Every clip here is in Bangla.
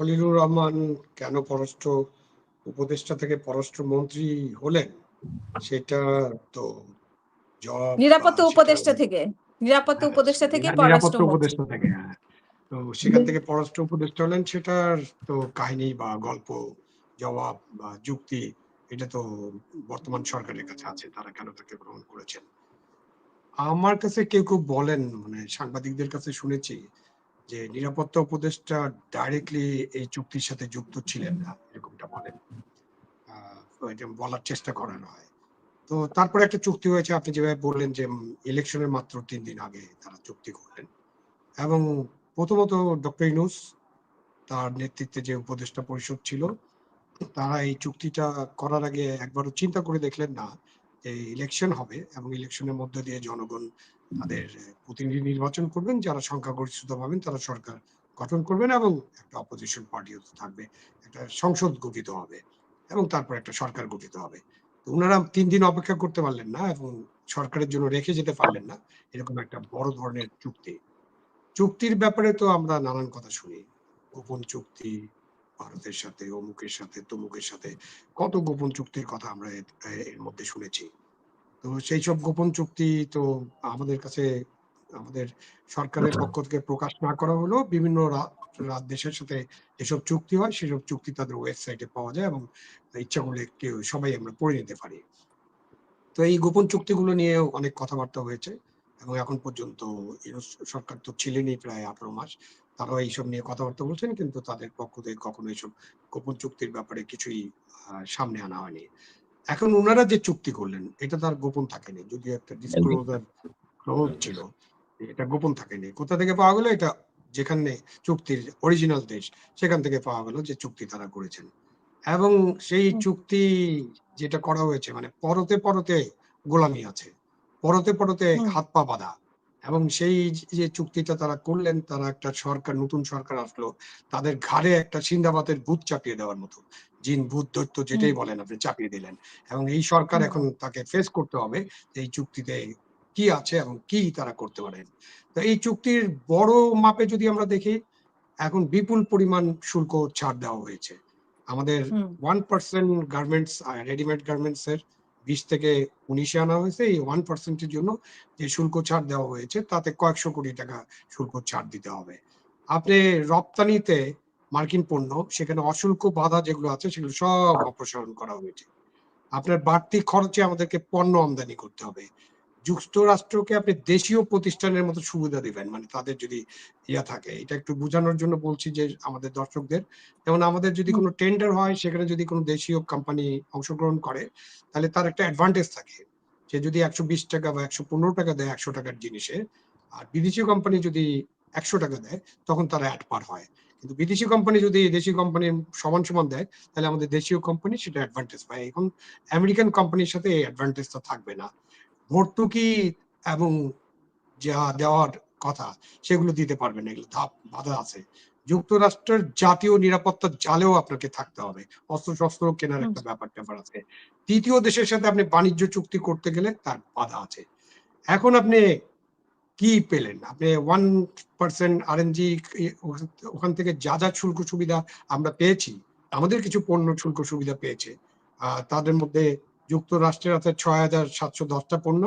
খলিলুর রহমান কেন পররাষ্ট্র উপদেষ্টা থেকে পররাষ্ট্রমন্ত্রী হলেন সেটা তো জব বা নিরাপত্তা সেটা উপদেষ্টা থেকে নিরাপত্তা হ্যাঁ, উপদেষ্টা থেকে নিরাপত্তা পররাষ্ট্রমন্ত্রী। উপদেষ্টা থেকে হ্যাঁ। তো সেখান থেকে পররাষ্ট্র উপদেষ্টা হলেন, সেটার তো কাহিনী বা গল্প, জবাব বা যুক্তি এটা তো বর্তমান সরকারের কাছে আছে, তারা কেন তাকে গ্রহণ করেছেন। আমার কাছে কেউ কেউ বলেন, মানে সাংবাদিকদের কাছে শুনেছি যে নিরাপত্তা উপদেষ্টা ডাইরেক্টলি এই চুক্তির সাথে যুক্ত ছিলেন না, এরকমটা বলেন। এটা বলার চেষ্টা করানো হয়। তো তারপরে একটা চুক্তি হয়েছে, আপনি যেভাবে বললেন যে ইলেকশনের মাত্র 3 দিন আগে তারা চুক্তি করলেন। এবং প্রথমত ডক্টর ইউনূস, তার নেতৃত্বে যে উপদেষ্টা পরিষদ ছিল, তারা এই চুক্তিটা করার আগে একবারও চিন্তা করে দেখলেন না যে ইলেকশন হবে এবং ইলেকশনের মধ্য দিয়ে জনগণ তাদের প্রতিনিধি নির্বাচন করবেন, যারা সংখ্যাগরিষ্ঠতা পাবেন তারা সরকার গঠন করবেন এবং একটা অপোজিশন পার্টিও থাকবে, একটা সংসদ গঠিত হবে এবং তারপর একটা সরকার গঠিত হবে। তো ওনারা 3 দিন অপেক্ষা করতে পারলেন না এবং সরকারের জন্য রেখে যেতে পারলেন না এরকম একটা বড় ধরনের চুক্তি। চুক্তির ব্যাপারে তো আমরা নানান কথা শুনি, গোপন চুক্তি, ভারতের সাথে, অমুকের সাথে, তমুকের সাথে, কত গোপন চুক্তির কথা আমরা এর মধ্যে শুনেছি। তো সেই সব গোপন চুক্তি তো আমাদের কাছে, আমাদের সরকারের পক্ষ থেকে প্রকাশ না করা হলেও বিভিন্ন দেশের সাথে যেসব চুক্তি হয় সেসব চুক্তি তাদের ওয়েবসাইটে পাওয়া যায় এবং ইচ্ছা করলে কেউ সবাই আমরা পড়ে নিতে পারি। তো এই গোপন চুক্তিগুলো নিয়ে অনেক কথাবার্তা হয়েছে এবং এখন পর্যন্ত ইউনূস সরকার তো ছিলেনই প্রায় 18 মাস, তারাও এইসব নিয়ে কথাবার্তা বলছেন, কিন্তু তাদের পক্ষ থেকে কখনো এইসব গোপন চুক্তির ব্যাপারে কিছুই সামনে আনা হয়নি। এখন ওনারা যে চুক্তি করলেন এটা তার গোপন থাকেনি, যদিও একটা ডিসক্লোজার ক্লজ ছিল, এটা গোপন থাকেনি। কোথা থেকে পাওয়া গেল? এটা যেখানে চুক্তির অরিজিনাল দেশ সেখান থেকে পাওয়া গেল যে চুক্তি তারা করেছেন। এবং সেই চুক্তি যেটা করা হয়েছে, মানে পরতে পরতে গোলামি আছে, পরতে পরতে হাত পা বাঁধা। এবং সেই যে চুক্তিটা তারা করলেন, তারা একটা সরকার, নতুন সরকার আসলো, তাদের ঘাড়ে একটা সিন্দাবাদের ভূত চাপিয়ে দেওয়ার মতো, জিন ভূত দৈত্য যেটাই বলেন আপনি, চাপিয়ে দিলেন। এবং এই সরকার এখন তাকে ফেস করতে হবে যে এই চুক্তিতে কি আছে এবং কি তারা করতে পারেন। তো এই চুক্তির বড় মাপে যদি আমরা দেখি, এখন বিপুল পরিমাণ শুল্ক ছাড় দেওয়া হয়েছে। আমাদের 1% গার্মেন্টস, রেডিমেড গার্মেন্টস এর 20 থেকে 19 আনা হয়েছে। এই 1% এর জন্য যে শুল্ক ছাড় দেওয়া হয়েছে তাতে কয়েকশো কোটি টাকা শুল্ক ছাড় দিতে হবে। আপনি রপ্তানিতে মার্কিন পণ্য, সেখানে অশুল্ক বাধা যেগুলো আছে সেগুলো সব অপসারণ করা হয়েছে। আপনার বাড়তি খরচে আমাদেরকে পণ্য আমদানি করতে হবে। যুক্তরাষ্ট্রকে আপনি দেশীয় প্রতিষ্ঠানের মতো সুবিধা দিবেন, মানে তাদের যদি ইয়া থাকে, এটা একটু বোঝানোর জন্য বলছি যে আমাদের দর্শকদের, যেমন আমাদের যদি কোনো টেন্ডার হয়, সেখানে যদি কোনো দেশীয় কোম্পানি অংশগ্রহণ করে, তাহলে তার একটা অ্যাডভান্টেজ থাকে। সে যদি 120 টাকা বা 115 টাকা দেয় 100 টাকার জিনিসে, আর বিদেশি কোম্পানি যদি 100 টাকা দেয়, তখন তারা অ্যাড পার হয়। কিন্তু বিদেশি কোম্পানি যদি দেশি কোম্পানির সমান সমান দেয়, তাহলে আমাদের দেশীয় কোম্পানি সেটা অ্যাডভান্টেজ পায়। এখন আমেরিকান কোম্পানির সাথে এই অ্যাডভান্টেজটা থাকবে না। ভর্তুকি এবং যা দেওয়ার কথা সেগুলো দিতে পারবে না, এগুলো ধাপ বাধা আছে। যুক্তরাষ্ট্রের জাতীয় নিরাপত্তার জালেও আপনাকে থাকতে হবে, অস্ত্র শস্ত্র কেনার একটা ব্যাপার আছে। তৃতীয় দেশের সাথে আপনি বাণিজ্য চুক্তি করতে গেলে তার বাধা আছে। এখন আপনি কি পেলেন? আপনি 1% আরএনজি, ওখান থেকে যা যা শুল্ক সুবিধা আমরা পেয়েছি, আমাদের কিছু পণ্য শুল্ক সুবিধা পেয়েছে, তাদের মধ্যে যুক্তরাষ্ট্রের আছে 6,710টা পণ্য,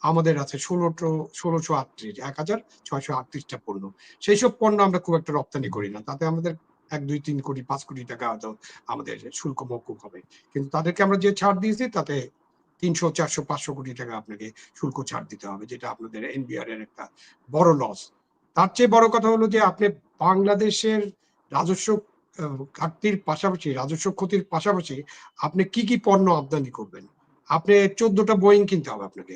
আমাদের আছে 1638, 1,638টা পণ্য। সেই সব পণ্য আমরা খুব একটা রপ্তানি করি না, তাতে আমাদের 1, 2, 3 কোটি 5 কোটি টাকা হয়তো আমাদের শুল্ক মওকুফ হবে। কিন্তু তাদেরকে আমরা যে ছাড় দিয়েছি তাতে 300, 400, 500 কোটি টাকা আপনাকে শুল্ক ছাড় দিতে হবে, যেটা আপনাদের এনবিআর এর একটা বড় লস। তার চেয়ে বড় কথা হলো যে আপনি বাংলাদেশের রাজস্ব ঘাটতির পাশাপাশি, রাজস্ব ক্ষতির পাশাপাশি আপনি কি কি পণ্য আমদানি করবেন? আপনি 14টা বোয়িং কিনতে হবে আপনাকে,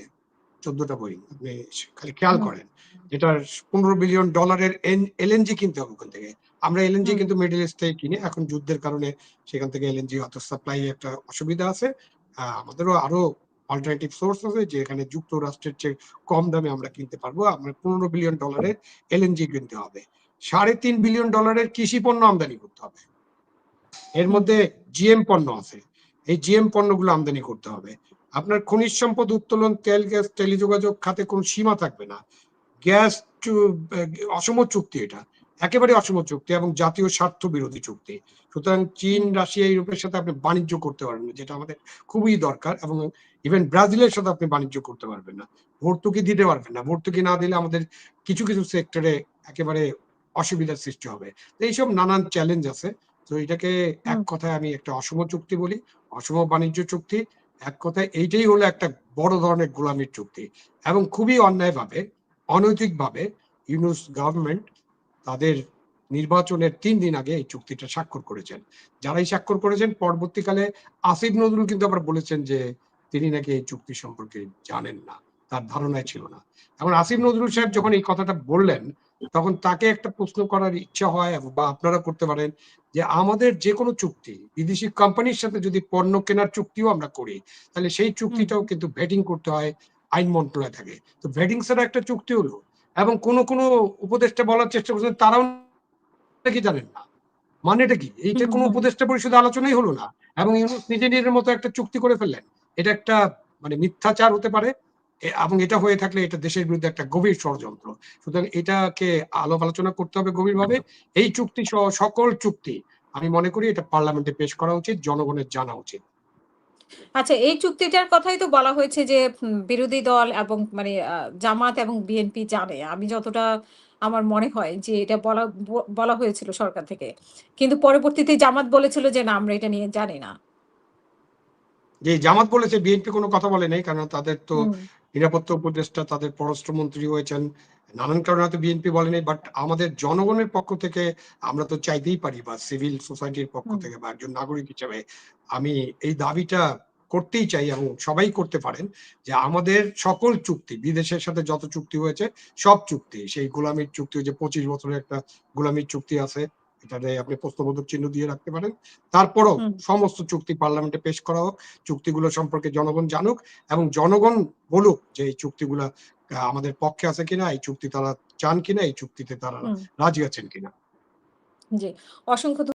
14টা বোয়িং। আপনি খালি খেয়াল করেন, যেটার $15 বিলিয়ন এলএনজি কিনতে হবে ওখান থেকে। আমরা এলএনজি কিন্তু মিডল ইস্ট থেকে কিনি, এখন যুদ্ধের কারণে সেখান থেকে এলএনজি অত সাপ্লাই একটা অসুবিধা আছে। আমাদেরও আরো অল্টারনেটিভ সোর্স আছে যেখানে যুক্তরাষ্ট্রের চেয়ে কম দামে আমরা কিনতে পারবো। আমরা $15 বিলিয়ন এলএনজি কিনতে হবে, $3.5 বিলিয়ন কৃষি পণ্য আমদানি করতে হবে। এর মধ্যে জিএম পণ্য আছে, এই জিএম পণ্যগুলো আমদানি করতে হবে। আপনার খনিজ সম্পদ উত্তোলন, তেল, গ্যাস, টেলিযোগাযোগ খাতে কোনো সীমা থাকবে না। গ্যাস অসম চুক্তি, এটা একেবারে অসম চুক্তি এবং জাতীয় স্বার্থ বিরোধী চুক্তি। সুতরাং চীন, হুম, রাশিয়া, ইউরোপের সাথে আপনি বাণিজ্য করতে পারবেন না, যেটা আমাদের খুবই দরকার। এবং ইভেন ব্রাজিলের সাথে আপনি বাণিজ্য করতে পারবেন না। ভর্তুকি দিতে পারবেন না। ভর্তুকি না দিলে আমাদের কিছু, কিছু সেক্টরে একেবারে অসুবিধার সৃষ্টি হবে। তো এইসব নানান চ্যালেঞ্জ আছে। তো এটাকে এক হুম, কথায় আমি একটা অসম চুক্তি বলি, অসম বাণিজ্য চুক্তি। এক কথায় এইটাই হলো একটা বড় ধরনের গোলামির চুক্তি। এবং খুবই অন্যায়ভাবে, অনৈতিকভাবে ইউনূস গভর্নমেন্ট তাদের নির্বাচনের ৩ দিন আগে এই চুক্তিটা স্বাক্ষর করেছেন। যারাই স্বাক্ষর করেছেন পরবর্তীকালে আসিফ নজরুল কিন্তু আবার বলেছেন যে তিনি নাকি এই চুক্তি সম্পর্কে জানেন না। তার ধারণাই ছিল না। এখন আসিফ নজরুল সাহেব যখন এই কথাটা বললেন, তখন তাকে একটা প্রশ্ন করার ইচ্ছা হয় বা আপনারা করতে পারেন যে আমাদের যেকোনো চুক্তি বিদেশি কোম্পানির সাথে যদি পণ্য কেনার চুক্তিও আমরা করি, তাহলে সেই হুম, চুক্তিটাও কিন্তু ভেটিং করতে হয় আইন মন্ত্রণালয় থেকে। তো ভেটিং ছাড়া একটা চুক্তি হলো। এবং কোন উপদেষ্টা বলার চেষ্টা করছেন তারাও নাকি জানেন না। মানেটা কি? এইটা হুম, কোন হুম। উপদেষ্টা পরিষদে আলোচনাই হলো না। এবং ইউনূস নিজে নিজের মতো একটা চুক্তি করে ফেললেন। এটা একটা মানে মিথ্যাচার হতে পারে। এবং এটা হয়ে থাকলে এটা দেশের বিরুদ্ধে একটা গভীর ষড়যন্ত্র। সুতরাং এটাকে আলাপ আলোচনা করতে হবে গভীরভাবে। এই চুক্তি সহ সকল চুক্তি আমি মনে করি এটা পার্লামেন্টে পেশ করা উচিত, জনগণের জানা উচিত। আচ্ছা, এই চুক্তিটার কথাই তো বলা হয়েছে যে বিরোধী দল এবং মানে জামাত এবং বিএনপি জানে। আমি যতটা আমার মনে হয় যে এটা বলা হয়েছিল সরকার থেকে। কিন্তু পরবর্তীতে জামাত বলেছিল যে, "না, আমরা এটা নিয়ে জানি না।" যে জামাত বলেছে বিএনপি কোনো কথা বলে নাই। কারণ তাদের তো হুম, নিরাপত্তা উপদেষ্টা, তাদের পররাষ্ট্রমন্ত্রী হয়েছেন। নানান কারণে হয়তো বিএনপি বলে নাই। বাট আমাদের জনগণের পক্ষ থেকে আমরা তো চাইতেই পারি বা সিভিল সোসাইটির পক্ষ হুম, থেকে বা একজন নাগরিক হিসেবে আমি এই দাবিটা করতেই চাই এবং সবাই করতে পারেন যে আমাদের সকল চুক্তি, বিদেশের সাথে যত চুক্তি হয়েছে সব চুক্তি, সেই গোলামির চুক্তি ওই যে ২৫ বছরের একটা গোলামির চুক্তি আছে। এটাতে আপনি প্রশ্নবোধক চিহ্ন দিয়ে রাখতে পারেন। তারপরও হুম। সমস্ত চুক্তি পার্লামেন্টে পেশ করা হোক। চুক্তিগুলো সম্পর্কে জনগণ জানুক এবং জনগণ বলুক যে এই চুক্তিগুলা আমাদের পক্ষে আছে কিনা, এই চুক্তি তারা চান কিনা, এই চুক্তিতে তারা হুম, রাজি আছেন কিনা। জি। অসংখ্য